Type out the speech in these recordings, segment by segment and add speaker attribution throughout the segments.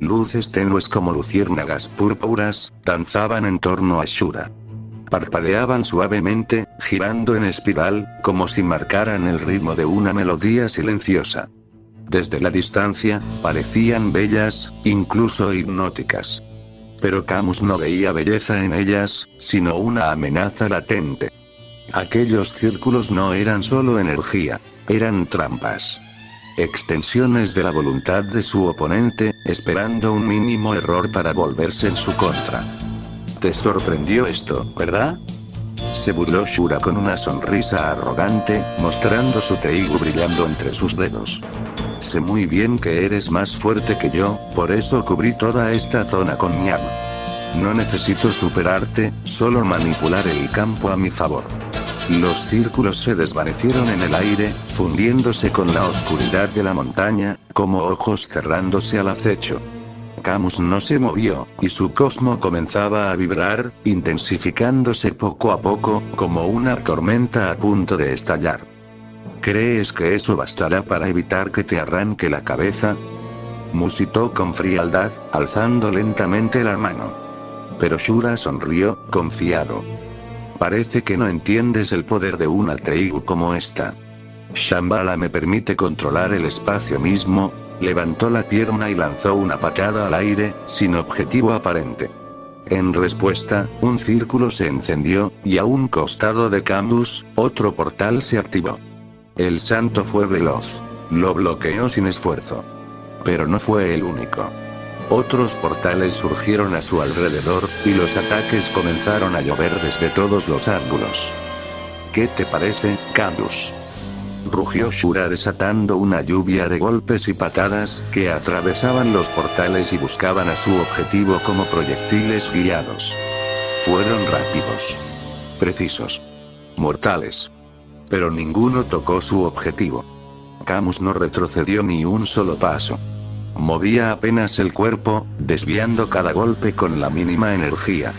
Speaker 1: luces tenues como luciérnagas púrpuras, danzaban en torno a Shura. Parpadeaban suavemente, girando en espiral, como si marcaran el ritmo de una melodía silenciosa. Desde la distancia, parecían bellas, incluso hipnóticas. Pero Camus no veía belleza en ellas, sino una amenaza latente. Aquellos círculos no eran solo energía, eran trampas. Extensiones de la voluntad de su oponente, esperando un mínimo error para volverse en su contra. Te sorprendió esto, ¿verdad? Se burló Shura con una sonrisa arrogante, mostrando su teigu brillando entre sus dedos. Sé muy bien que eres más fuerte que yo, por eso cubrí toda esta zona con mi arma. No necesito superarte, solo manipular el campo a mi favor. Los círculos se desvanecieron en el aire, fundiéndose con la oscuridad de la montaña, como ojos cerrándose al acecho. Camus no se movió, y su cosmo comenzaba a vibrar, intensificándose poco a poco, como una tormenta a punto de estallar. ¿Crees que eso bastará para evitar que te arranque la cabeza? Musitó con frialdad, alzando lentamente la mano. Pero Shura sonrió, confiado. Parece que no entiendes el poder de una teigu como esta. Shambhala me permite controlar el espacio mismo. Levantó la pierna y lanzó una patada al aire, sin objetivo aparente. En respuesta, un círculo se encendió, y a un costado de Camus, otro portal se activó. El santo fue veloz. Lo bloqueó sin esfuerzo. Pero no fue el único. Otros portales surgieron a su alrededor, y los ataques comenzaron a llover desde todos los ángulos. ¿Qué te parece, Camus? Rugió Shura desatando una lluvia de golpes y patadas, que atravesaban los portales y buscaban a su objetivo como proyectiles guiados. Fueron rápidos. Precisos. Mortales. Pero ninguno tocó su objetivo. Camus no retrocedió ni un solo paso. Movía apenas el cuerpo, desviando cada golpe con la mínima energía.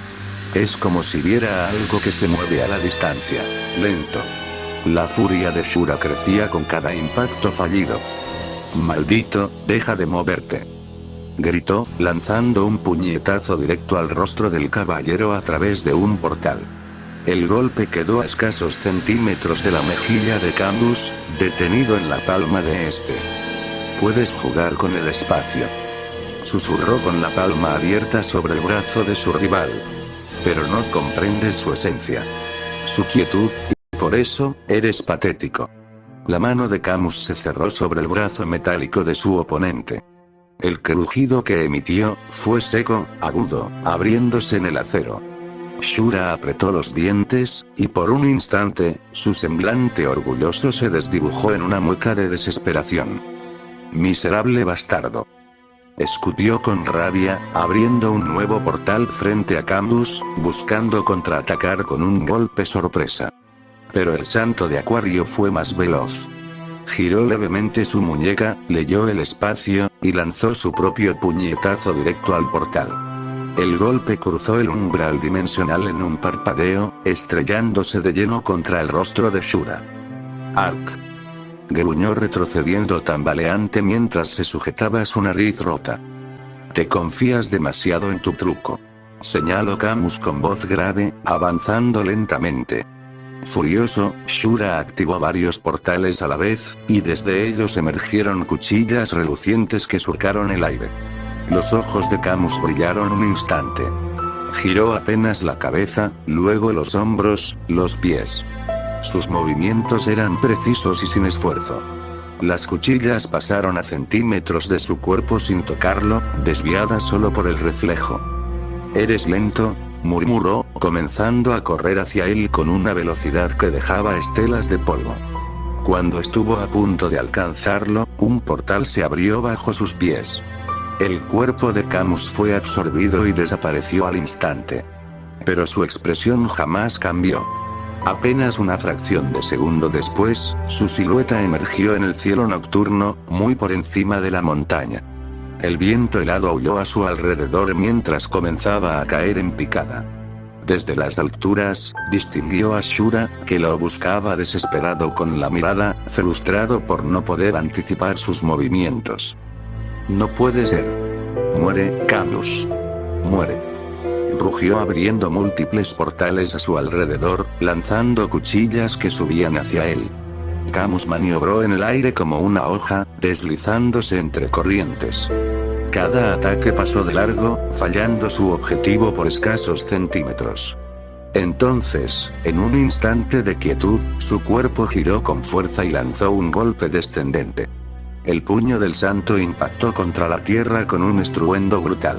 Speaker 1: Es como si viera algo que se mueve a la distancia, lento. La furia de Shura crecía con cada impacto fallido. «Maldito, deja de moverte», gritó, lanzando un puñetazo directo al rostro del caballero a través de un portal. El golpe quedó a escasos centímetros de la mejilla de Camus, detenido en la palma de este. «Puedes jugar con el espacio», susurró con la palma abierta sobre el brazo de su rival. «Pero no comprendes su esencia, su quietud. Por eso, eres patético». La mano de Camus se cerró sobre el brazo metálico de su oponente. El crujido que emitió, fue seco, agudo, abriéndose en el acero. Shura apretó los dientes, y por un instante, su semblante orgulloso se desdibujó en una mueca de desesperación. «Miserable bastardo», escupió con rabia, abriendo un nuevo portal frente a Camus, buscando contraatacar con un golpe sorpresa. Pero el santo de Acuario fue más veloz. Giró levemente su muñeca, leyó el espacio, y lanzó su propio puñetazo directo al portal. El golpe cruzó el umbral dimensional en un parpadeo, estrellándose de lleno contra el rostro de Shura. «Ark», gruñó retrocediendo tambaleante mientras se sujetaba su nariz rota. «Te confías demasiado en tu truco», señaló Camus con voz grave, avanzando lentamente. Furioso, Shura activó varios portales a la vez, y desde ellos emergieron cuchillas relucientes que surcaron el aire. Los ojos de Camus brillaron un instante. Giró apenas la cabeza, luego los hombros, los pies. Sus movimientos eran precisos y sin esfuerzo. Las cuchillas pasaron a centímetros de su cuerpo sin tocarlo, desviadas solo por el reflejo. «Eres lento», murmuró, comenzando a correr hacia él con una velocidad que dejaba estelas de polvo. Cuando estuvo a punto de alcanzarlo, un portal se abrió bajo sus pies. El cuerpo de Camus fue absorbido y desapareció al instante. Pero su expresión jamás cambió. Apenas una fracción de segundo después, su silueta emergió en el cielo nocturno, muy por encima de la montaña. El viento helado aulló a su alrededor mientras comenzaba a caer en picada. Desde las alturas, distinguió a Shura, que lo buscaba desesperado con la mirada, frustrado por no poder anticipar sus movimientos. «No puede ser», Muere, Camus. Muere. Rugió abriendo múltiples portales a su alrededor, lanzando cuchillas que subían hacia él. Camus maniobró en el aire como una hoja, deslizándose entre corrientes. Cada ataque pasó de largo, fallando su objetivo por escasos centímetros. Entonces, en un instante de quietud, su cuerpo giró con fuerza y lanzó un golpe descendente. El puño del santo impactó contra la tierra con un estruendo brutal.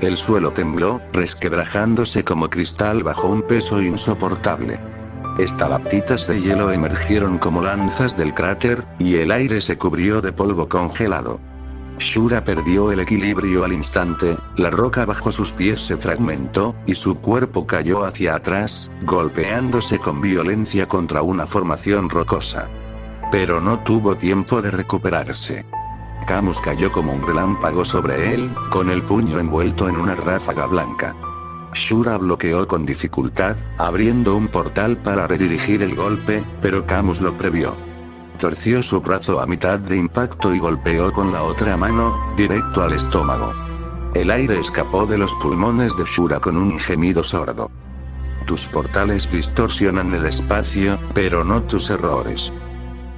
Speaker 1: El suelo tembló, resquebrajándose como cristal bajo un peso insoportable. Estalactitas de hielo emergieron como lanzas del cráter, y el aire se cubrió de polvo congelado. Shura perdió el equilibrio al instante, la roca bajo sus pies se fragmentó, y su cuerpo cayó hacia atrás, golpeándose con violencia contra una formación rocosa. Pero no tuvo tiempo de recuperarse. Camus cayó como un relámpago sobre él, con el puño envuelto en una ráfaga blanca. Shura bloqueó con dificultad, abriendo un portal para redirigir el golpe, pero Camus lo previó. Torció su brazo a mitad de impacto y golpeó con la otra mano, directo al estómago. El aire escapó de los pulmones de Shura con un gemido sordo. Tus portales distorsionan el espacio, pero no tus errores.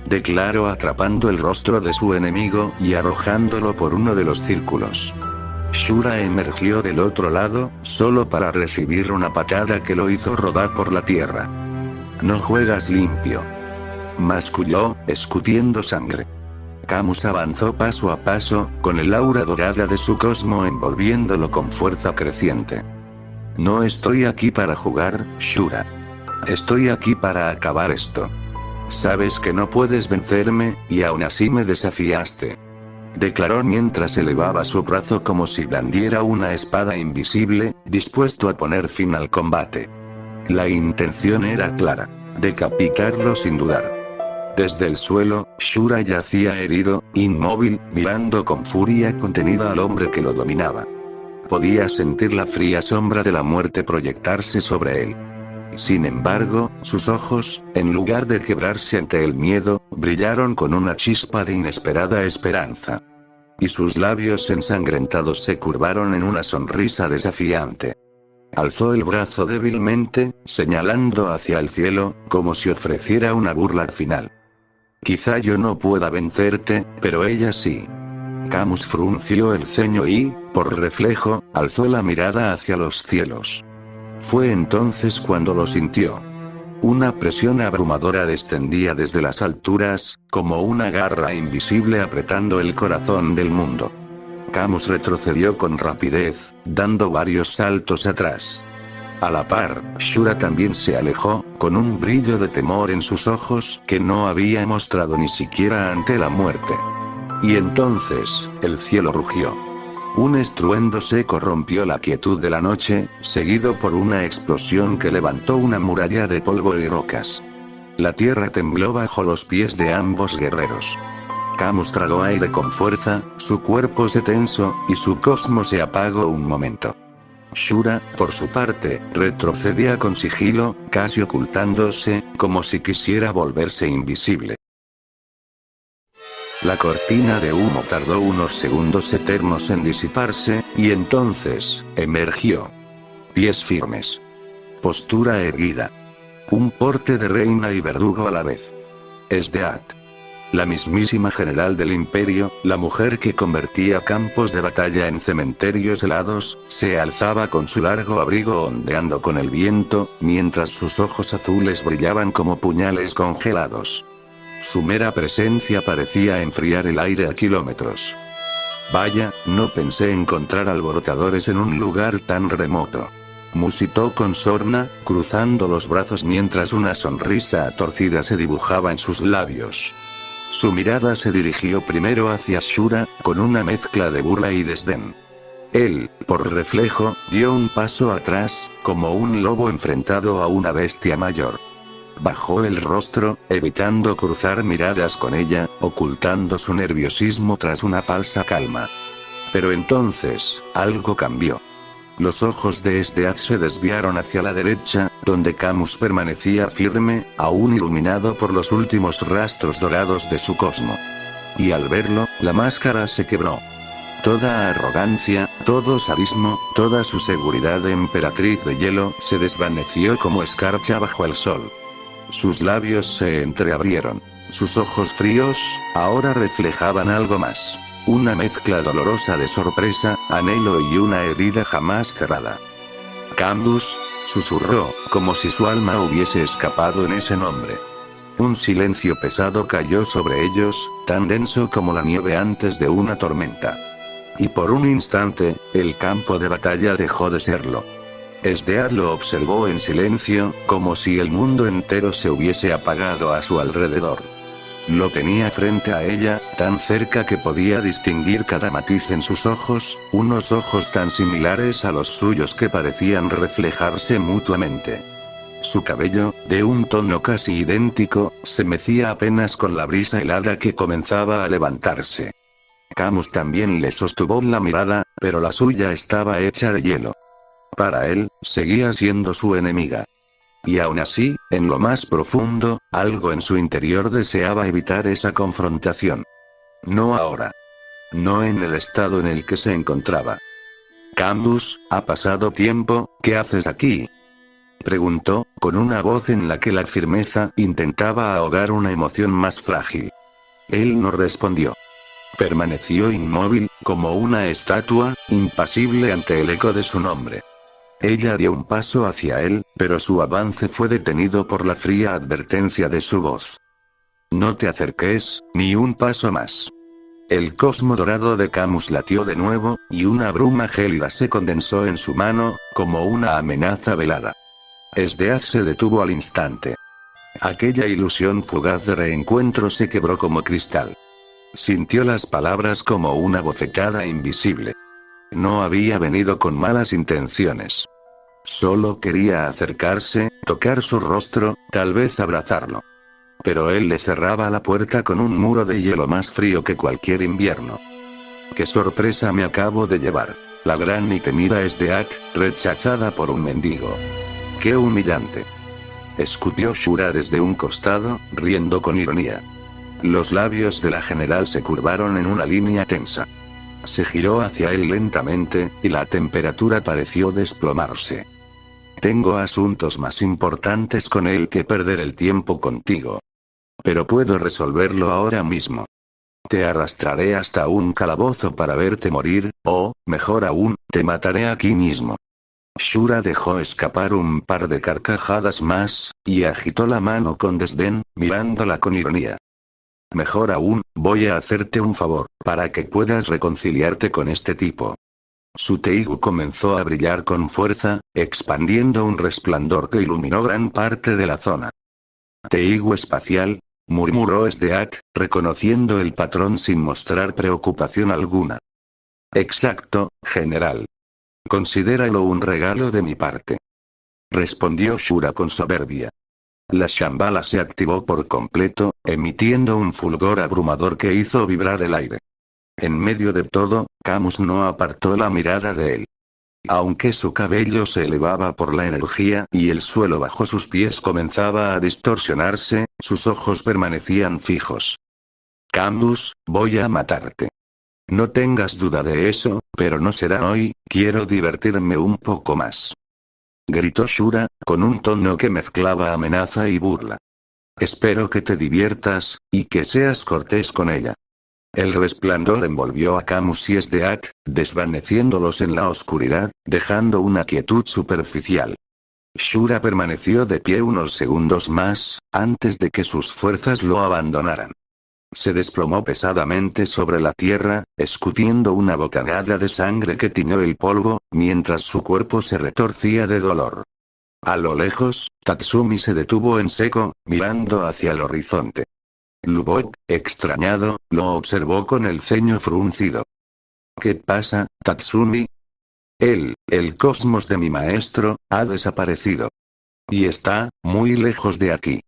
Speaker 1: Declaró atrapando el rostro de su enemigo y arrojándolo por uno de los círculos. Shura emergió del otro lado, solo para recibir una patada que lo hizo rodar por la tierra. No juegas limpio. Masculló, escupiendo sangre. Camus avanzó paso a paso, con el aura dorada de su cosmo envolviéndolo con fuerza creciente. No estoy aquí para jugar, Shura. Estoy aquí para acabar esto. Sabes que no puedes vencerme, y aún así me desafiaste. Declaró mientras elevaba su brazo como si blandiera una espada invisible, dispuesto a poner fin al combate. La intención era clara: decapitarlo sin dudar. Desde el suelo, Shura yacía herido, inmóvil, mirando con furia contenida al hombre que lo dominaba. Podía sentir la fría sombra de la muerte proyectarse sobre él. Sin embargo, sus ojos, en lugar de quebrarse ante el miedo, brillaron con una chispa de inesperada esperanza. Y sus labios ensangrentados se curvaron en una sonrisa desafiante. Alzó el brazo débilmente, señalando hacia el cielo, como si ofreciera una burla final. Quizá yo no pueda vencerte, pero ella sí. Camus frunció el ceño y, por reflejo, alzó la mirada hacia los cielos. Fue entonces cuando lo sintió. Una presión abrumadora descendía desde las alturas, como una garra invisible apretando el corazón del mundo. Camus retrocedió con rapidez, dando varios saltos atrás. A la par, Shura también se alejó, con un brillo de temor en sus ojos que no había mostrado ni siquiera ante la muerte. Y entonces, el cielo rugió. Un estruendo seco rompió la quietud de la noche, seguido por una explosión que levantó una muralla de polvo y rocas. La tierra tembló bajo los pies de ambos guerreros. Camus tragó aire con fuerza, su cuerpo se tensó, y su cosmo se apagó un momento. Shura, por su parte, retrocedía con sigilo, casi ocultándose, como si quisiera volverse invisible. La cortina de humo tardó unos segundos eternos en disiparse, y entonces, emergió. Pies firmes. Postura erguida. Un porte de reina y verdugo a la vez. Esdeath. La mismísima general del imperio, la mujer que convertía campos de batalla en cementerios helados, se alzaba con su largo abrigo ondeando con el viento, mientras sus ojos azules brillaban como puñales congelados. Su mera presencia parecía enfriar el aire a kilómetros. Vaya, no pensé encontrar alborotadores en un lugar tan remoto. Musitó con sorna, cruzando los brazos mientras una sonrisa torcida se dibujaba en sus labios. Su mirada se dirigió primero hacia Shura, con una mezcla de burla y desdén. Él, por reflejo, dio un paso atrás, como un lobo enfrentado a una bestia mayor. Bajó el rostro, evitando cruzar miradas con ella, ocultando su nerviosismo tras una falsa calma. Pero entonces, algo cambió. Los ojos de Esdeath se desviaron hacia la derecha, donde Camus permanecía firme, aún iluminado por los últimos rastros dorados de su cosmo. Y al verlo, la máscara se quebró. Toda arrogancia, todo sadismo, toda su seguridad de emperatriz de hielo se desvaneció como escarcha bajo el sol. Sus labios se entreabrieron. Sus ojos fríos, ahora reflejaban algo más. Una mezcla dolorosa de sorpresa, anhelo y una herida jamás cerrada. Camus, susurró, como si su alma hubiese escapado en ese nombre. Un silencio pesado cayó sobre ellos, tan denso como la nieve antes de una tormenta. Y por un instante, el campo de batalla dejó de serlo. Esdeath lo observó en silencio, como si el mundo entero se hubiese apagado a su alrededor. Lo tenía frente a ella, tan cerca que podía distinguir cada matiz en sus ojos, unos ojos tan similares a los suyos que parecían reflejarse mutuamente. Su cabello, de un tono casi idéntico, se mecía apenas con la brisa helada que comenzaba a levantarse. Camus también le sostuvo la mirada, pero la suya estaba hecha de hielo. Para él, seguía siendo su enemiga. Y aún así, en lo más profundo, algo en su interior deseaba evitar esa confrontación. No ahora. No en el estado en el que se encontraba. Camus, ha pasado tiempo, ¿qué haces aquí?, preguntó, con una voz en la que la firmeza intentaba ahogar una emoción más frágil. Él no respondió. Permaneció inmóvil, como una estatua, impasible ante el eco de su nombre. Ella dio un paso hacia él, pero su avance fue detenido por la fría advertencia de su voz. No te acerques, ni un paso más. El cosmo dorado de Camus latió de nuevo, y una bruma gélida se condensó en su mano, como una amenaza velada. Esdeath se detuvo al instante. Aquella ilusión fugaz de reencuentro se quebró como cristal. Sintió las palabras como una bofetada invisible. No había venido con malas intenciones. Solo quería acercarse, tocar su rostro, tal vez abrazarlo. Pero él le cerraba la puerta con un muro de hielo más frío que cualquier invierno. ¡Qué sorpresa me acabo de llevar! La gran y temida Esdeath, rechazada por un mendigo. ¡Qué humillante! Escupió Shura desde un costado, riendo con ironía. Los labios de la general se curvaron en una línea tensa. Se giró hacia él lentamente, y la temperatura pareció desplomarse. Tengo asuntos más importantes con él que perder el tiempo contigo. Pero puedo resolverlo ahora mismo. Te arrastraré hasta un calabozo para verte morir, o, mejor aún, te mataré aquí mismo. Shura dejó escapar un par de carcajadas más, y agitó la mano con desdén, mirándola con ironía. Mejor aún, voy a hacerte un favor, para que puedas reconciliarte con este tipo. Su teigu comenzó a brillar con fuerza, expandiendo un resplandor que iluminó gran parte de la zona. Teigu espacial, murmuró Esdeath, reconociendo el patrón sin mostrar preocupación alguna. Exacto, general. Considéralo un regalo de mi parte. Respondió Shura con soberbia. La Shambhala se activó por completo, emitiendo un fulgor abrumador que hizo vibrar el aire. En medio de todo, Camus no apartó la mirada de él. Aunque su cabello se elevaba por la energía y el suelo bajo sus pies comenzaba a distorsionarse, sus ojos permanecían fijos. Camus, voy a matarte. No tengas duda de eso, pero no será hoy, quiero divertirme un poco más. Gritó Shura, con un tono que mezclaba amenaza y burla. Espero que te diviertas, y que seas cortés con ella. El resplandor envolvió a Camus y Esdeath, desvaneciéndolos en la oscuridad, dejando una quietud superficial. Shura permaneció de pie unos segundos más, antes de que sus fuerzas lo abandonaran. Se desplomó pesadamente sobre la tierra, escupiendo una bocanada de sangre que tiñó el polvo, mientras su cuerpo se retorcía de dolor. A lo lejos, Tatsumi se detuvo en seco, mirando hacia el horizonte. Lubok, extrañado, lo observó con el ceño fruncido. ¿Qué pasa, Tatsumi? El cosmos de mi maestro, ha desaparecido. Y está, muy lejos de aquí.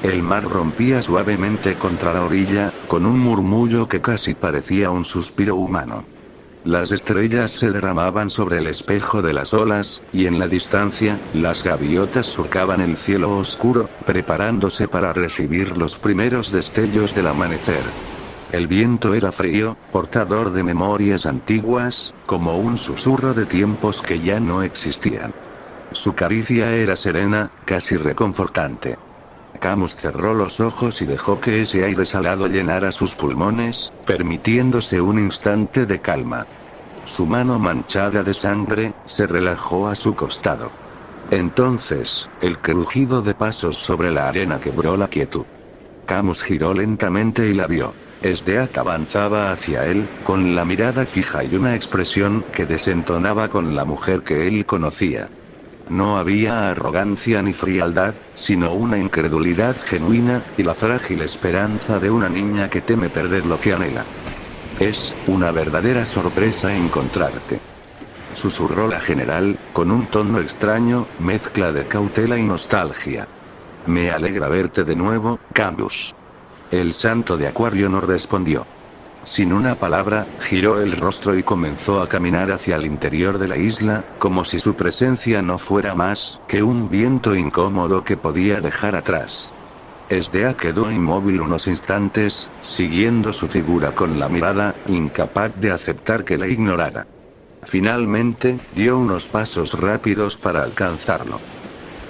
Speaker 1: El mar rompía suavemente contra la orilla, con un murmullo que casi parecía un suspiro humano. Las estrellas se derramaban sobre el espejo de las olas, y en la distancia, las gaviotas surcaban el cielo oscuro, preparándose para recibir los primeros destellos del amanecer. El viento era frío, portador de memorias antiguas, como un susurro de tiempos que ya no existían. Su caricia era serena, casi reconfortante. Camus cerró los ojos y dejó que ese aire salado llenara sus pulmones, permitiéndose un instante de calma. Su mano manchada de sangre, se relajó a su costado. Entonces, el crujido de pasos sobre la arena quebró la quietud. Camus giró lentamente y la vio. Esdeath avanzaba hacia él, con la mirada fija y una expresión que desentonaba con la mujer que él conocía. No había arrogancia ni frialdad, sino una incredulidad genuina, y la frágil esperanza de una niña que teme perder lo que anhela. Es una verdadera sorpresa encontrarte, susurró la general, con un tono extraño, mezcla de cautela y nostalgia. Me alegra verte de nuevo, Camus. El santo de Acuario no respondió. Sin una palabra, giró el rostro y comenzó a caminar hacia el interior de la isla, como si su presencia no fuera más que un viento incómodo que podía dejar atrás. Esdeath quedó inmóvil unos instantes, siguiendo su figura con la mirada, incapaz de aceptar que la ignorara. Finalmente, dio unos pasos rápidos para alcanzarlo.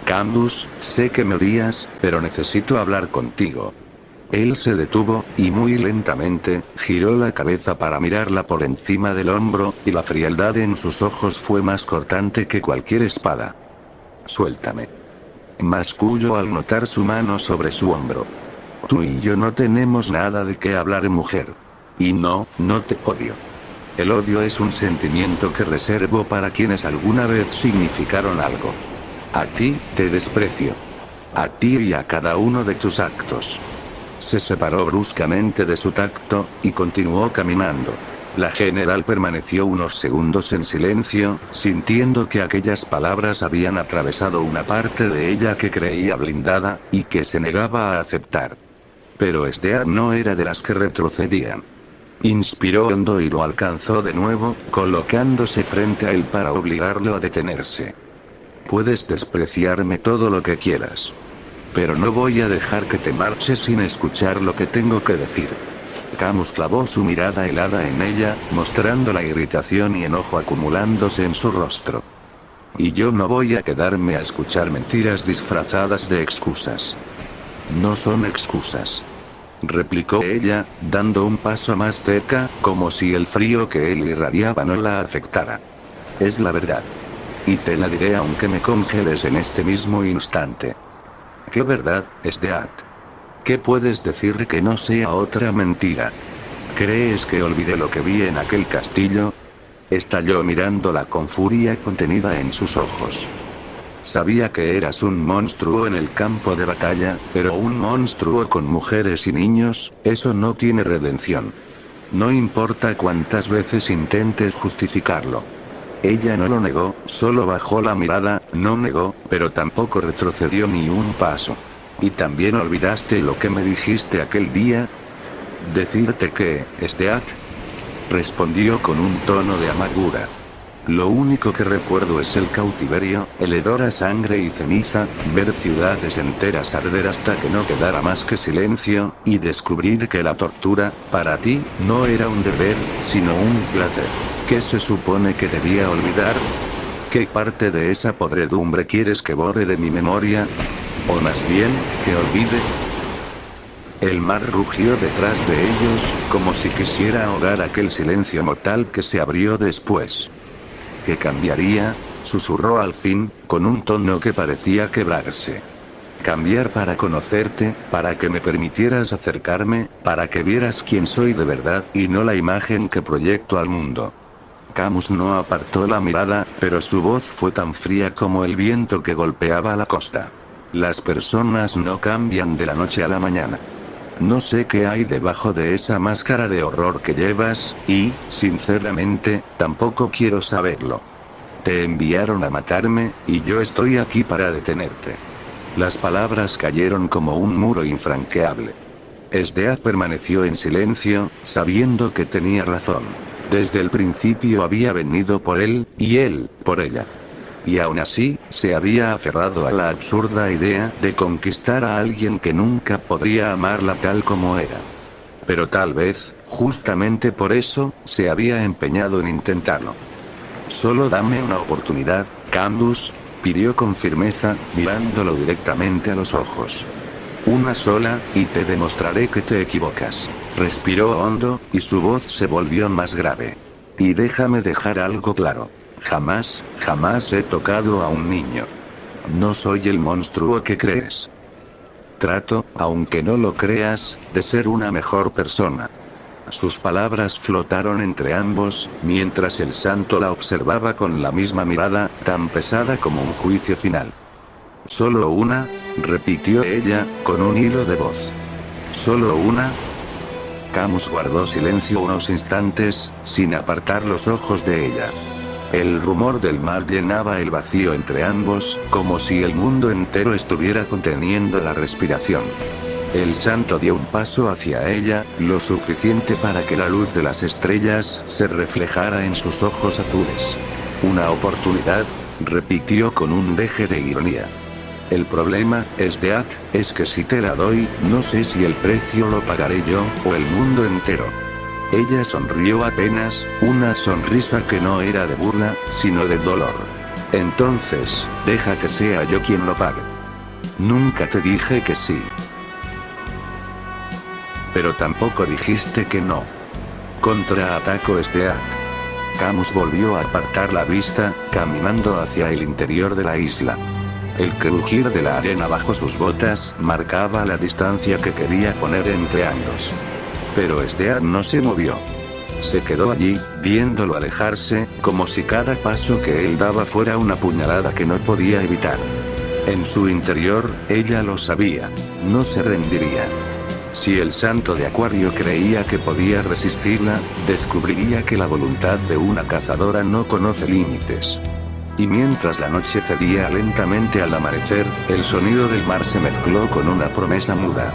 Speaker 1: Camus, sé que me odias, pero necesito hablar contigo. Él se detuvo, y muy lentamente, giró la cabeza para mirarla por encima del hombro, y la frialdad en sus ojos fue más cortante que cualquier espada. Suéltame. Masculló al notar su mano sobre su hombro. Tú y yo no tenemos nada de qué hablar, mujer. Y no te odio. El odio es un sentimiento que reservo para quienes alguna vez significaron algo. A ti, te desprecio. A ti y a cada uno de tus actos. Se separó bruscamente de su tacto, y continuó caminando. La general permaneció unos segundos en silencio, sintiendo que aquellas palabras habían atravesado una parte de ella que creía blindada, y que se negaba a aceptar. Pero Esdeath no era de las que retrocedían. Inspiró hondo y lo alcanzó de nuevo, colocándose frente a él para obligarlo a detenerse. Puedes despreciarme todo lo que quieras. Pero no voy a dejar que te marches sin escuchar lo que tengo que decir. Camus clavó su mirada helada en ella, mostrando la irritación y enojo acumulándose en su rostro. Y yo no voy a quedarme a escuchar mentiras disfrazadas de excusas. No son excusas, replicó ella, dando un paso más cerca, como si el frío que él irradiaba no la afectara. Es la verdad. Y te la diré aunque me congeles en este mismo instante. ¿Qué verdad, Esdeath? ¿Qué puedes decir que no sea otra mentira? ¿Crees que olvidé lo que vi en aquel castillo? Estalló mirándola con furia contenida en sus ojos. Sabía que eras un monstruo en el campo de batalla, pero un monstruo con mujeres y niños, eso no tiene redención. No importa cuántas veces intentes justificarlo. Ella no lo negó, solo bajó la mirada, no negó, pero tampoco retrocedió ni un paso. ¿Y también olvidaste lo que me dijiste aquel día? Decirte que, Esdeath, respondió con un tono de amargura. Lo único que recuerdo es el cautiverio, el hedor a sangre y ceniza, ver ciudades enteras arder hasta que no quedara más que silencio, y descubrir que la tortura, para ti, no era un deber, sino un placer. ¿Qué se supone que debía olvidar? ¿Qué parte de esa podredumbre quieres que borre de mi memoria? O más bien, que olvide. El mar rugió detrás de ellos, como si quisiera ahogar aquel silencio mortal que se abrió después. ¿Qué cambiaría? Susurró al fin, con un tono que parecía quebrarse. Cambiar para conocerte, para que me permitieras acercarme, para que vieras quién soy de verdad y no la imagen que proyecto al mundo. Camus no apartó la mirada, pero su voz fue tan fría como el viento que golpeaba la costa. Las personas no cambian de la noche a la mañana. No sé qué hay debajo de esa máscara de horror que llevas, y, sinceramente, tampoco quiero saberlo. Te enviaron a matarme, y yo estoy aquí para detenerte. Las palabras cayeron como un muro infranqueable. Esdeath permaneció en silencio, sabiendo que tenía razón. Desde el principio había venido por él, y él, por ella. Y aún así, se había aferrado a la absurda idea de conquistar a alguien que nunca podría amarla tal como era. Pero tal vez, justamente por eso, se había empeñado en intentarlo. Solo dame una oportunidad, Candace, pidió con firmeza, mirándolo directamente a los ojos. Una sola, y te demostraré que te equivocas. Respiró hondo, y su voz se volvió más grave. Y déjame dejar algo claro. Jamás he tocado a un niño. No soy el monstruo que crees. Trato, aunque no lo creas, de ser una mejor persona. Sus palabras flotaron entre ambos, mientras el santo la observaba con la misma mirada, tan pesada como un juicio final. Solo una, repitió ella, con un hilo de voz. Solo una. Camus guardó silencio unos instantes, sin apartar los ojos de ella. El rumor del mar llenaba el vacío entre ambos, como si el mundo entero estuviera conteniendo la respiración. El santo dio un paso hacia ella, lo suficiente para que la luz de las estrellas se reflejara en sus ojos azules. Una oportunidad, repitió con un deje de ironía. El problema, Esdeath, es que si te la doy, no sé si el precio lo pagaré yo, o el mundo entero. Ella sonrió apenas, una sonrisa que no era de burla, sino de dolor. Entonces, deja que sea yo quien lo pague. Nunca te dije que sí. Pero tampoco dijiste que no. Contraatacó Esdeath. Camus volvió a apartar la vista, caminando hacia el interior de la isla. El crujir de la arena bajo sus botas marcaba la distancia que quería poner entre ambos. Pero Esdeath no se movió. Se quedó allí, viéndolo alejarse, como si cada paso que él daba fuera una puñalada que no podía evitar. En su interior, ella lo sabía. No se rendiría. Si el santo de Acuario creía que podía resistirla, descubriría que la voluntad de una cazadora no conoce límites. Y mientras la noche cedía lentamente al amanecer, el sonido del mar se mezcló con una promesa muda.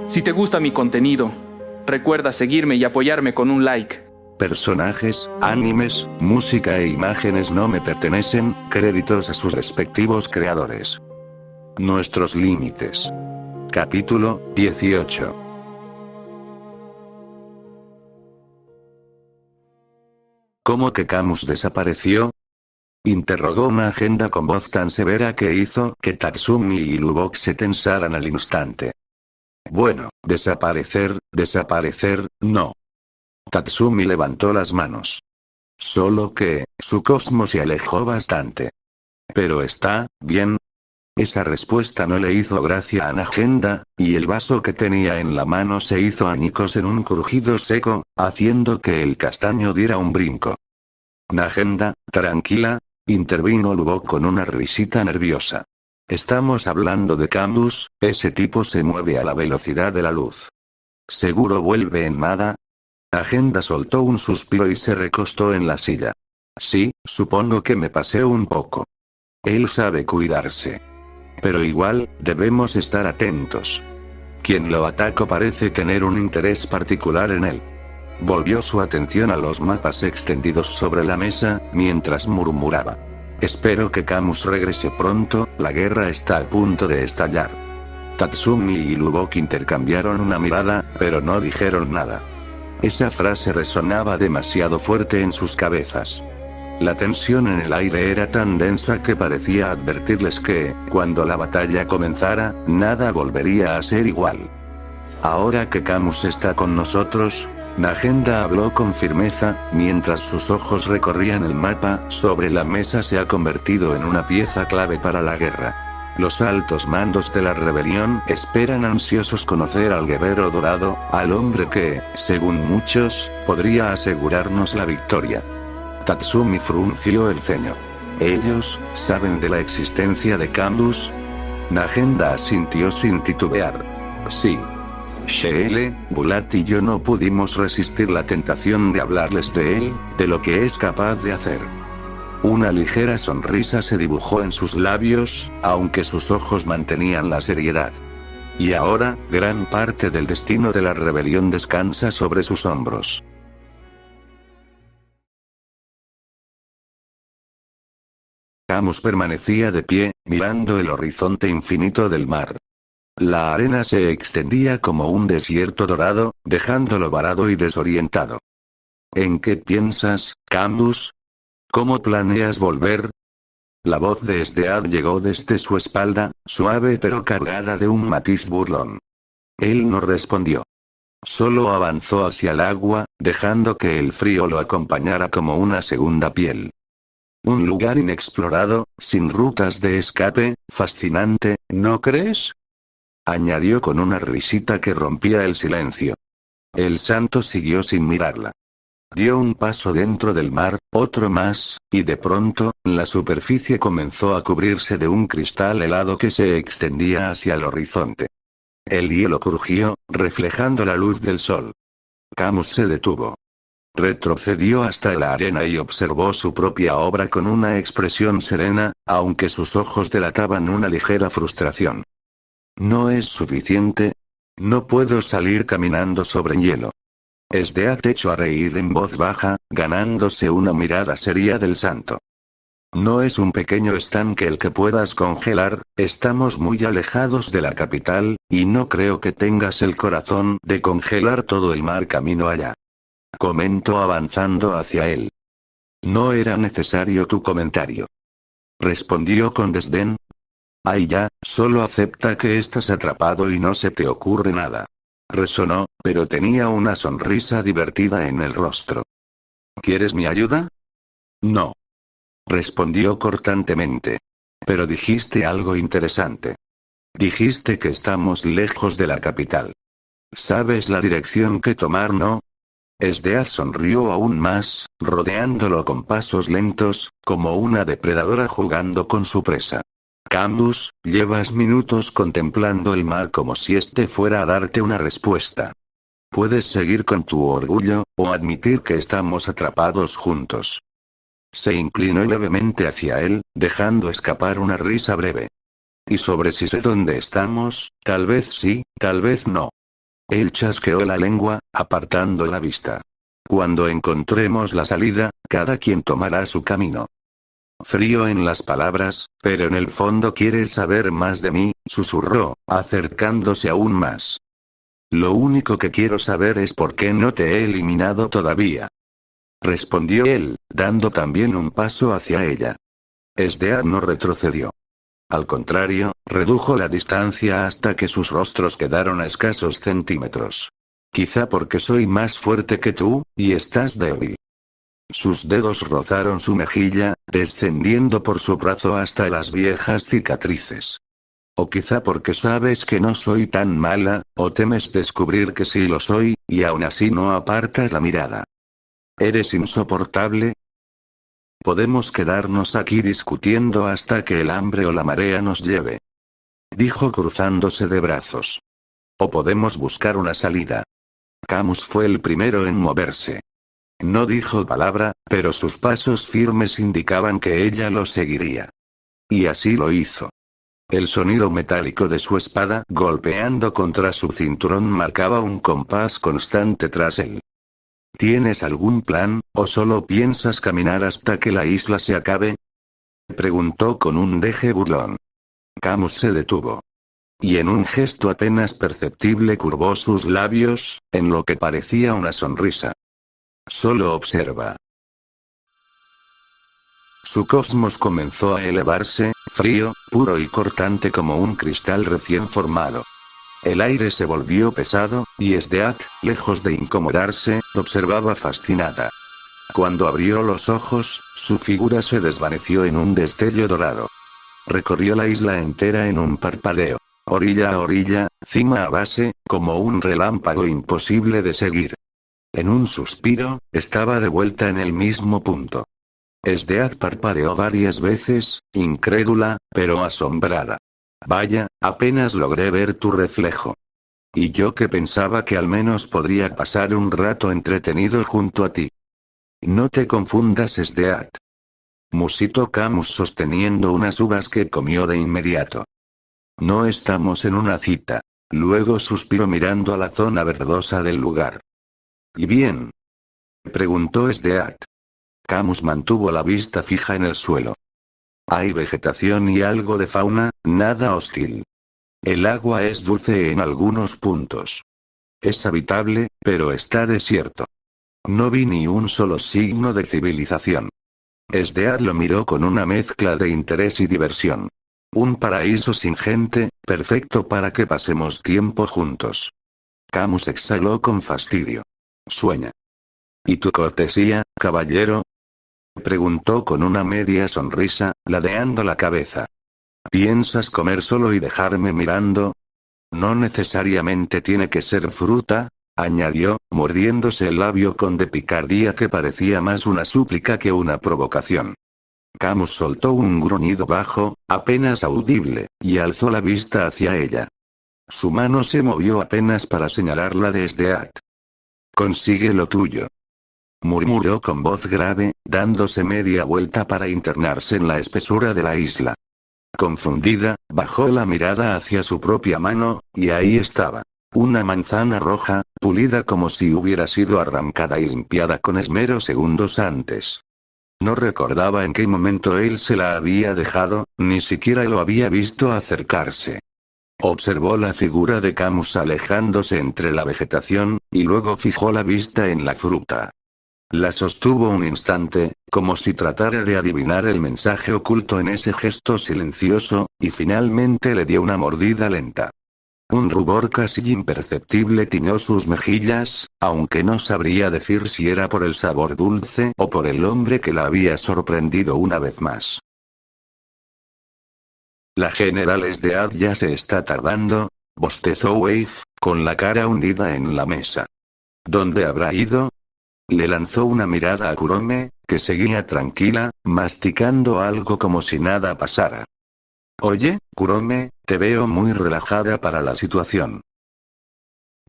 Speaker 2: Si te gusta mi contenido, recuerda seguirme y apoyarme con un like.
Speaker 1: Personajes, animes, música e imágenes no me pertenecen, créditos a sus respectivos creadores. Nuestros límites. Capítulo 18. ¿Cómo que Camus desapareció? Interrogó una agenda con voz tan severa que hizo que Tatsumi y Lubok se tensaran al instante. Bueno, desaparecer, no. Tatsumi levantó las manos. Solo que, su cosmo se alejó bastante. Pero está bien. Esa respuesta no le hizo gracia a Nagenda, y el vaso que tenía en la mano se hizo añicos en un crujido seco, haciendo que el castaño diera un brinco. Nagenda, tranquila, intervino Lubok con una risita nerviosa. Estamos hablando de Camus, ese tipo se mueve a la velocidad de la luz. ¿Seguro vuelve en nada? Nagenda soltó un suspiro y se recostó en la silla. Sí, supongo que me pasé un poco. Él sabe cuidarse. Pero igual, debemos estar atentos. Quien lo atacó parece tener un interés particular en él. Volvió su atención a los mapas extendidos sobre la mesa, mientras murmuraba. Espero que Camus regrese pronto, la guerra está a punto de estallar. Tatsumi y Lubok intercambiaron una mirada, pero no dijeron nada. Esa frase resonaba demasiado fuerte en sus cabezas. La tensión en el aire era tan densa que parecía advertirles que, cuando la batalla comenzara, nada volvería a ser igual. Ahora que Camus está con nosotros, Nagenda habló con firmeza, mientras sus ojos recorrían el mapa, sobre la mesa se ha convertido en una pieza clave para la guerra. Los altos mandos de la rebelión esperan ansiosos conocer al guerrero dorado, al hombre que, según muchos, podría asegurarnos la victoria. Tatsumi frunció el ceño. ¿Ellos saben de la existencia de Camus? Nagenda asintió sin titubear. Sí. Sheele, Bulat y yo no pudimos resistir la tentación de hablarles de él, de lo que es capaz de hacer. Una ligera sonrisa se dibujó en sus labios, aunque sus ojos mantenían la seriedad. Y ahora, gran parte del destino de la rebelión descansa sobre sus hombros. Camus permanecía de pie, mirando el horizonte infinito del mar. La arena se extendía como un desierto dorado, dejándolo varado y desorientado. ¿En qué piensas, Camus? ¿Cómo planeas volver? La voz de Sdead llegó desde su espalda, suave pero cargada de un matiz burlón. Él no respondió. Solo avanzó hacia el agua, dejando que el frío lo acompañara como una segunda piel. Un lugar inexplorado, sin rutas de escape, fascinante, ¿no crees? Añadió con una risita que rompía el silencio. El santo siguió sin mirarla. Dio un paso dentro del mar, otro más, y de pronto, la superficie comenzó a cubrirse de un cristal helado que se extendía hacia el horizonte. El hielo crujió, reflejando la luz del sol. Camus se detuvo. Retrocedió hasta la arena y observó su propia obra con una expresión serena, aunque sus ojos delataban una ligera frustración. ¿No es suficiente? No puedo salir caminando sobre hielo. Sdead echó a reír en voz baja, ganándose una mirada seria del santo. No es un pequeño estanque el que puedas congelar, estamos muy alejados de la capital, y no creo que tengas el corazón de congelar todo el mar camino allá. Comentó avanzando hacia él. No era necesario tu comentario. Respondió con desdén. Ay ya, solo acepta que estás atrapado y no se te ocurre nada. Resonó, pero tenía una sonrisa divertida en el rostro. ¿Quieres mi ayuda? No. Respondió cortantemente. Pero dijiste algo interesante. Dijiste que estamos lejos de la capital. ¿Sabes la dirección que tomar, no? Sdead sonrió aún más, rodeándolo con pasos lentos, como una depredadora jugando con su presa. Camus, llevas minutos contemplando el mar como si este fuera a darte una respuesta. Puedes seguir con tu orgullo, o admitir que estamos atrapados juntos. Se inclinó levemente hacia él, dejando escapar una risa breve. Y sobre si sé dónde estamos, tal vez sí, tal vez no. Él chasqueó la lengua, apartando la vista. Cuando encontremos la salida, cada quien tomará su camino. Frío en las palabras, pero en el fondo quieres saber más de mí, susurró, acercándose aún más. Lo único que quiero saber es por qué no te he eliminado todavía. Respondió él, dando también un paso hacia ella. Sdead no retrocedió. Al contrario, redujo la distancia hasta que sus rostros quedaron a escasos centímetros. Quizá porque soy más fuerte que tú, y estás débil. Sus dedos rozaron su mejilla, descendiendo por su brazo hasta las viejas cicatrices. O quizá porque sabes que no soy tan mala, o temes descubrir que sí lo soy, y aún así no apartas la mirada. ¿Eres insoportable? Podemos quedarnos aquí discutiendo hasta que el hambre o la marea nos lleve. Dijo cruzándose de brazos. O podemos buscar una salida. Camus fue el primero en moverse. No dijo palabra, pero sus pasos firmes indicaban que ella lo seguiría. Y así lo hizo. El sonido metálico de su espada golpeando contra su cinturón marcaba un compás constante tras él. ¿Tienes algún plan, o solo piensas caminar hasta que la isla se acabe? Preguntó con un deje burlón. Camus se detuvo. Y en un gesto apenas perceptible curvó sus labios, en lo que parecía una sonrisa. Solo observa. Su cosmos comenzó a elevarse, frío, puro y cortante como un cristal recién formado. El aire se volvió pesado, y Sdead, lejos de incomodarse, observaba fascinada. Cuando abrió los ojos, su figura se desvaneció en un destello dorado. Recorrió la isla entera en un parpadeo. Orilla a orilla, cima a base, como un relámpago imposible de seguir. En un suspiro, estaba de vuelta en el mismo punto. Sdead parpadeó varias veces, incrédula, pero asombrada. Vaya, apenas logré ver tu reflejo. Y yo que pensaba que al menos podría pasar un rato entretenido junto a ti. No te confundas, Sdead. musitó Camus sosteniendo unas uvas que comió de inmediato. No estamos en una cita. Luego suspiró mirando a la zona verdosa del lugar. ¿Y bien?, preguntó Sdeat. Camus mantuvo la vista fija en el suelo. Hay vegetación y algo de fauna, nada hostil. El agua es dulce en algunos puntos. Es habitable, pero está desierto. No vi ni un solo signo de civilización. Sdeat lo miró con una mezcla de interés y diversión. Un paraíso sin gente, perfecto para que pasemos tiempo juntos. Camus exhaló con fastidio. Sueña. ¿Y tu cortesía, caballero?, preguntó con una media sonrisa, ladeando la cabeza. ¿Piensas comer solo y dejarme mirando? No necesariamente tiene que ser fruta, añadió, mordiéndose el labio con de picardía que parecía más una súplica que una provocación. Camus soltó un gruñido bajo, apenas audible, y alzó la vista hacia ella. Su mano se movió apenas para señalarla desde At. «Consigue lo tuyo», murmuró con voz grave, dándose media vuelta para internarse en la espesura de la isla. Confundida, bajó la mirada hacia su propia mano, y ahí estaba. Una manzana roja, pulida como si hubiera sido arrancada y limpiada con esmero segundos antes. No recordaba en qué momento él se la había dejado, ni siquiera lo había visto acercarse. Observó la figura de Camus alejándose entre la vegetación, y luego fijó la vista en la fruta. La sostuvo un instante, como si tratara de adivinar el mensaje oculto en ese gesto silencioso, y finalmente le dio una mordida lenta. Un rubor casi imperceptible tiñó sus mejillas, aunque no sabría decir si era por el sabor dulce o por el hombre que la había sorprendido una vez más. La general Sdeat ya se está tardando, bostezó Wave, con la cara hundida en la mesa. ¿Dónde habrá ido? Le lanzó una mirada a Kurome, que seguía tranquila, masticando algo como si nada pasara. Oye, Kurome, te veo muy relajada para la situación.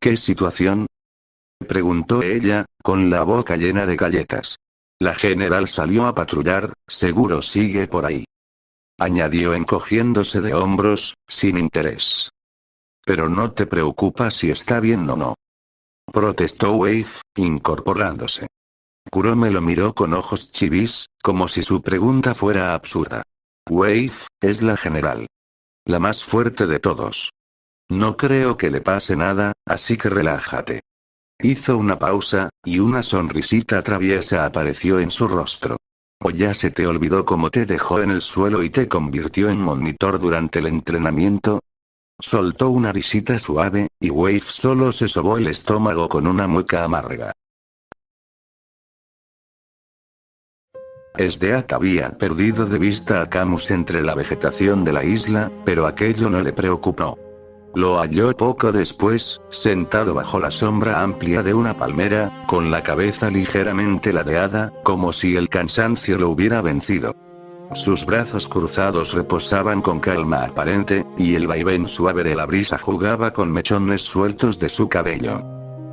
Speaker 1: ¿Qué situación?, preguntó ella, con la boca llena de galletas. La general salió a patrullar, seguro sigue por ahí. Añadió encogiéndose de hombros, sin interés. Pero no te preocupa si está bien o no, protestó Wave, incorporándose. Kurome lo miró con ojos chivis, como si su pregunta fuera absurda. Wave, es la general. La más fuerte de todos. No creo que le pase nada, así que relájate. Hizo una pausa, y una sonrisita traviesa apareció en su rostro. ¿O ya se te olvidó cómo te dejó en el suelo y te convirtió en monitor durante el entrenamiento? Soltó una risita suave, y Wave solo se sobó el estómago con una mueca amarga. Sdeat había perdido de vista a Camus entre la vegetación de la isla, pero aquello no le preocupó. Lo halló poco después, sentado bajo la sombra amplia de una palmera, con la cabeza ligeramente ladeada, como si el cansancio lo hubiera vencido. Sus brazos cruzados reposaban con calma aparente, y el vaivén suave de la brisa jugaba con mechones sueltos de su cabello.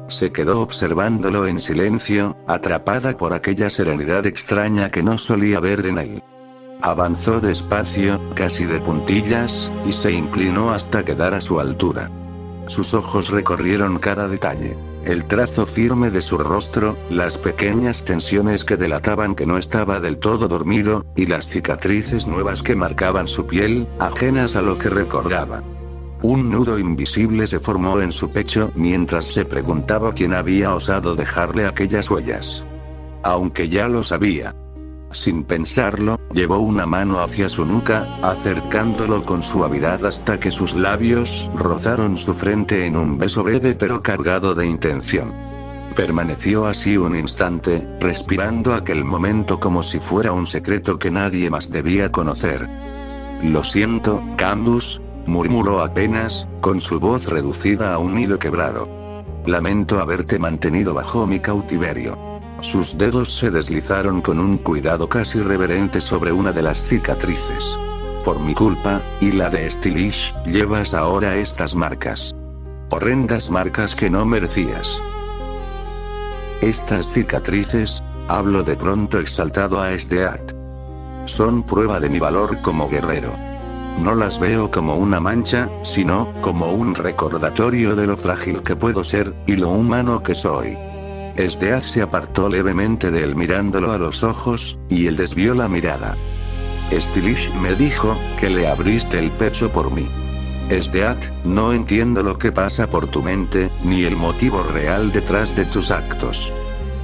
Speaker 1: Se quedó observándolo en silencio, atrapada por aquella serenidad extraña que no solía ver en él. Avanzó despacio, casi de puntillas, y se inclinó hasta quedar a su altura. Sus ojos recorrieron cada detalle. El trazo firme de su rostro, las pequeñas tensiones que delataban que no estaba del todo dormido, y las cicatrices nuevas que marcaban su piel, ajenas a lo que recordaba. Un nudo invisible se formó en su pecho mientras se preguntaba quién había osado dejarle aquellas huellas. Aunque ya lo sabía. Sin pensarlo, llevó una mano hacia su nuca, acercándolo con suavidad hasta que sus labios rozaron su frente en un beso breve pero cargado de intención. Permaneció así un instante, respirando aquel momento como si fuera un secreto que nadie más debía conocer. Lo siento, Camus, murmuró apenas, con su voz reducida a un hilo quebrado. Lamento haberte mantenido bajo mi cautiverio. Sus dedos se deslizaron con un cuidado casi reverente sobre una de las cicatrices. Por mi culpa, y la de Stylish, llevas ahora estas marcas. Horrendas marcas que no merecías. Estas cicatrices, habló de pronto exaltado a Sdeat. son prueba de mi valor como guerrero. No las veo como una mancha, sino como un recordatorio de lo frágil que puedo ser, y lo humano que soy. Esdeath se apartó levemente de él mirándolo a los ojos, y él desvió la mirada. Stilish me dijo, que le abriste el pecho por mí. Esdeath, no entiendo lo que pasa por tu mente, ni el motivo real detrás de tus actos.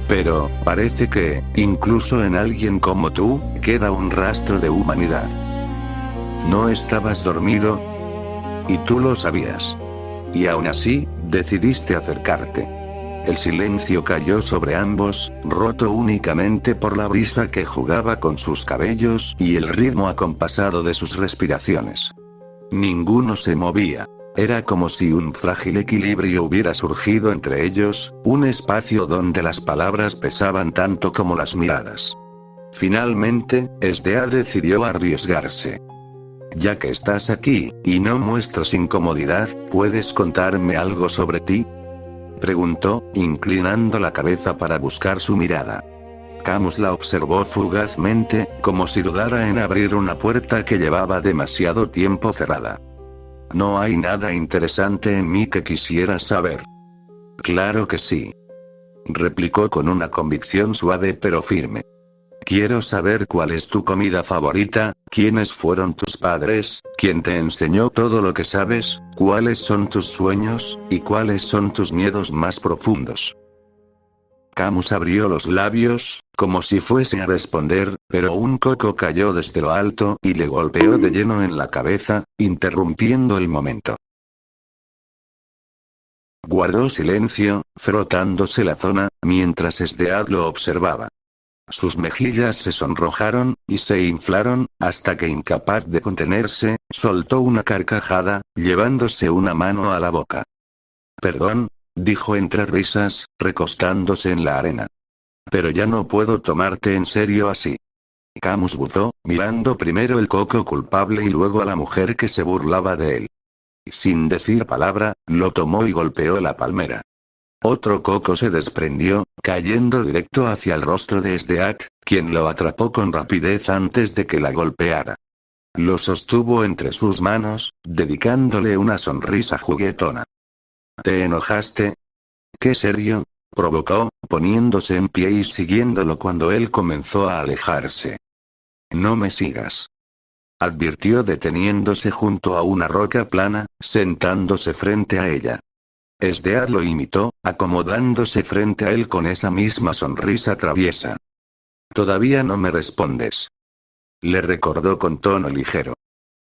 Speaker 1: Pero, parece que, incluso en alguien como tú, queda un rastro de humanidad. No estabas dormido, y tú lo sabías. Y aún así, decidiste acercarte. El silencio cayó sobre ambos, roto únicamente por la brisa que jugaba con sus cabellos y el ritmo acompasado de sus respiraciones. Ninguno se movía. Era como si un frágil equilibrio hubiera surgido entre ellos, un espacio donde las palabras pesaban tanto como las miradas. Finalmente, Esdeath decidió arriesgarse. Ya que estás aquí, y no muestras incomodidad, ¿puedes contarme algo sobre ti? Preguntó, inclinando la cabeza para buscar su mirada. Camus la observó fugazmente, como si dudara en abrir una puerta que llevaba demasiado tiempo cerrada. No hay nada interesante en mí que quisieras saber. Claro que sí. Replicó con una convicción suave pero firme. Quiero saber cuál es tu comida favorita, quiénes fueron tus padres, quién te enseñó todo lo que sabes, cuáles son tus sueños, y cuáles son tus miedos más profundos. Camus abrió los labios, como si fuese a responder, pero un coco cayó desde lo alto y le golpeó de lleno en la cabeza, interrumpiendo el momento. Guardó silencio, frotándose la zona, mientras Esdeath lo observaba. Sus mejillas se sonrojaron, y se inflaron, hasta que incapaz de contenerse, soltó una carcajada, llevándose una mano a la boca. Perdón, dijo entre risas, recostándose en la arena. Pero ya no puedo tomarte en serio así. Camus buzó, mirando primero el coco culpable y luego a la mujer que se burlaba de él. Sin decir palabra, lo tomó y golpeó la palmera. Otro coco se desprendió, cayendo directo hacia el rostro de Esdeath, quien lo atrapó con rapidez antes de que la golpeara. Lo sostuvo entre sus manos, dedicándole una sonrisa juguetona. ¿Te enojaste? ¿Qué serio? Provocó, poniéndose en pie y siguiéndolo cuando él comenzó a alejarse. No me sigas. Advirtió deteniéndose junto a una roca plana, sentándose frente a ella. Esdeath lo imitó, acomodándose frente a él con esa misma sonrisa traviesa. Todavía no me respondes. Le recordó con tono ligero.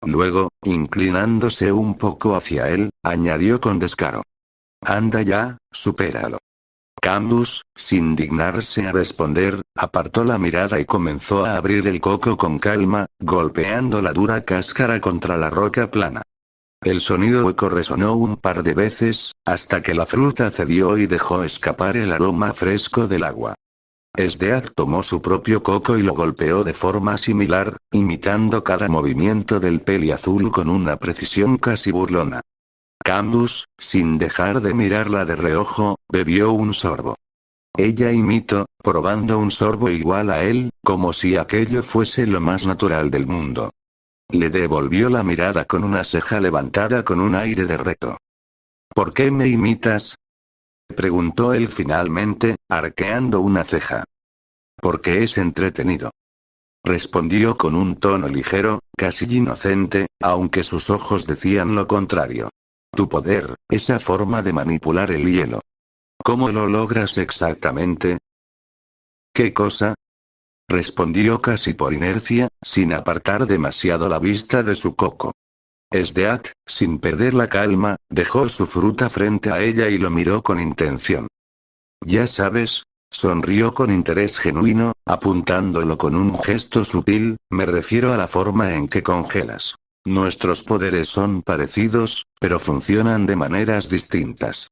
Speaker 1: Luego, inclinándose un poco hacia él, añadió con descaro. Anda ya, supéralo. Camus, sin dignarse a responder, apartó la mirada y comenzó a abrir el coco con calma, golpeando la dura cáscara contra la roca plana. El sonido hueco resonó un par de veces, hasta que la fruta cedió y dejó escapar el aroma fresco del agua. Esdeath tomó su propio coco y lo golpeó de forma similar, imitando cada movimiento del peli azul con una precisión casi burlona. Camus, sin dejar de mirarla de reojo, bebió un sorbo. Ella imitó, probando un sorbo igual a él, como si aquello fuese lo más natural del mundo. Le devolvió la mirada con una ceja levantada con un aire de reto. ¿Por qué me imitas? Preguntó él finalmente, arqueando una ceja. Porque es entretenido. Respondió con un tono ligero, casi inocente, aunque sus ojos decían lo contrario. Tu poder, esa forma de manipular el hielo. ¿Cómo lo logras exactamente? ¿Qué cosa? Respondió casi por inercia, sin apartar demasiado la vista de su coco. Esdeath, sin perder la calma, dejó su fruta frente a ella y lo miró con intención. Ya sabes, sonrió con interés genuino, apuntándolo con un gesto sutil, me refiero a la forma en que congelas. Nuestros poderes son parecidos, pero funcionan de maneras distintas.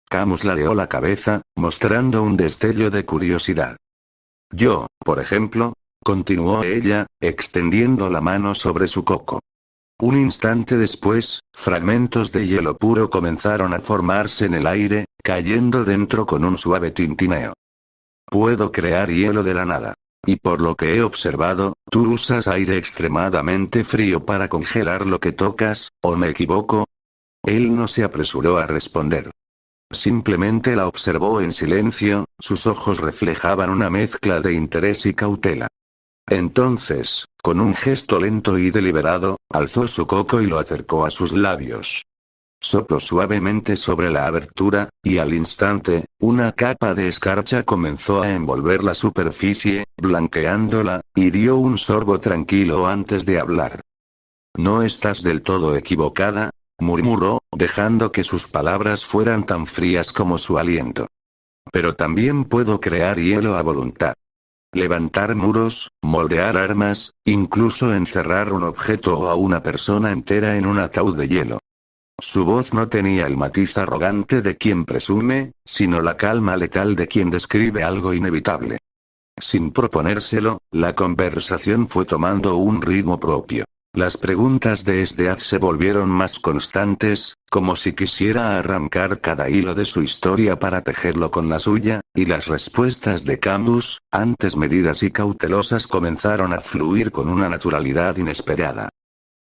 Speaker 1: Camus ladeó la cabeza, mostrando un destello de curiosidad. Yo, por ejemplo, continuó ella, extendiendo la mano sobre su coco. Un instante después, fragmentos de hielo puro comenzaron a formarse en el aire, cayendo dentro con un suave tintineo. Puedo crear hielo de la nada. Y por lo que he observado, tú usas aire extremadamente frío para congelar lo que tocas, ¿o me equivoco? Él no se apresuró a responder. Simplemente la observó en silencio, sus ojos reflejaban una mezcla de interés y cautela. Entonces, con un gesto lento y deliberado, alzó su coco y lo acercó a sus labios. Sopló suavemente sobre la abertura, y al instante, una capa de escarcha comenzó a envolver la superficie, blanqueándola, y dio un sorbo tranquilo antes de hablar. No estás del todo equivocada, murmuró, dejando que sus palabras fueran tan frías como su aliento. Pero también puedo crear hielo a voluntad. Levantar muros, moldear armas, incluso encerrar un objeto o a una persona entera en un ataúd de hielo. Su voz no tenía el matiz arrogante de quien presume, sino la calma letal de quien describe algo inevitable. Sin proponérselo, la conversación fue tomando un ritmo propio. Las preguntas de Sdeath se volvieron más constantes, como si quisiera arrancar cada hilo de su historia para tejerlo con la suya, y las respuestas de Camus, antes medidas y cautelosas, comenzaron a fluir con una naturalidad inesperada.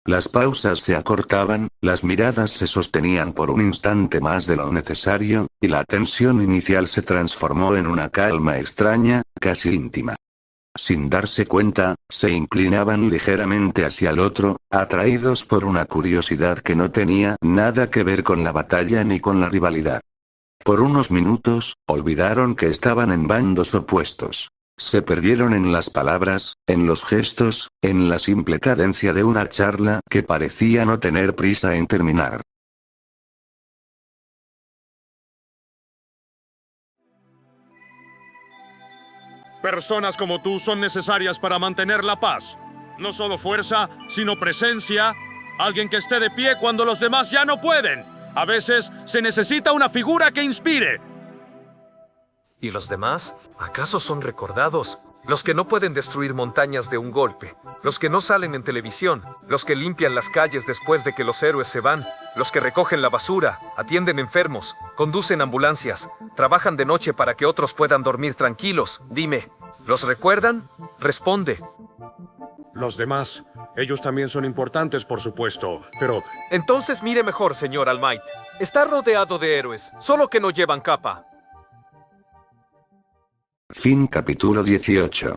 Speaker 1: Las pausas se acortaban, las miradas se sostenían por un instante más de lo necesario, y la tensión inicial se transformó en una calma extraña, casi íntima. Sin darse cuenta, se inclinaban ligeramente hacia el otro, atraídos por una curiosidad que no tenía nada que ver con la batalla ni con la rivalidad. Por unos minutos, olvidaron que estaban en bandos opuestos. Se perdieron en las palabras, en los gestos, en la simple cadencia de una charla que parecía no tener prisa en terminar.
Speaker 3: Personas como tú son necesarias para mantener la paz. No solo fuerza, sino presencia. Alguien que esté de pie cuando los demás ya no pueden. A veces se necesita una figura que inspire.
Speaker 4: ¿Y los demás? ¿Acaso son recordados? Los que no pueden destruir montañas de un golpe. Los que no salen en televisión. Los que limpian las calles después de que los héroes se van. Los que recogen la basura, atienden enfermos, conducen ambulancias, trabajan de noche para que otros puedan dormir tranquilos. Dime, ¿los recuerdan? Responde.
Speaker 3: Los demás, ellos también son importantes, por supuesto, pero...
Speaker 4: Entonces mire mejor, señor All Might. Está rodeado de héroes, solo que no llevan capa.
Speaker 1: Fin capítulo 18.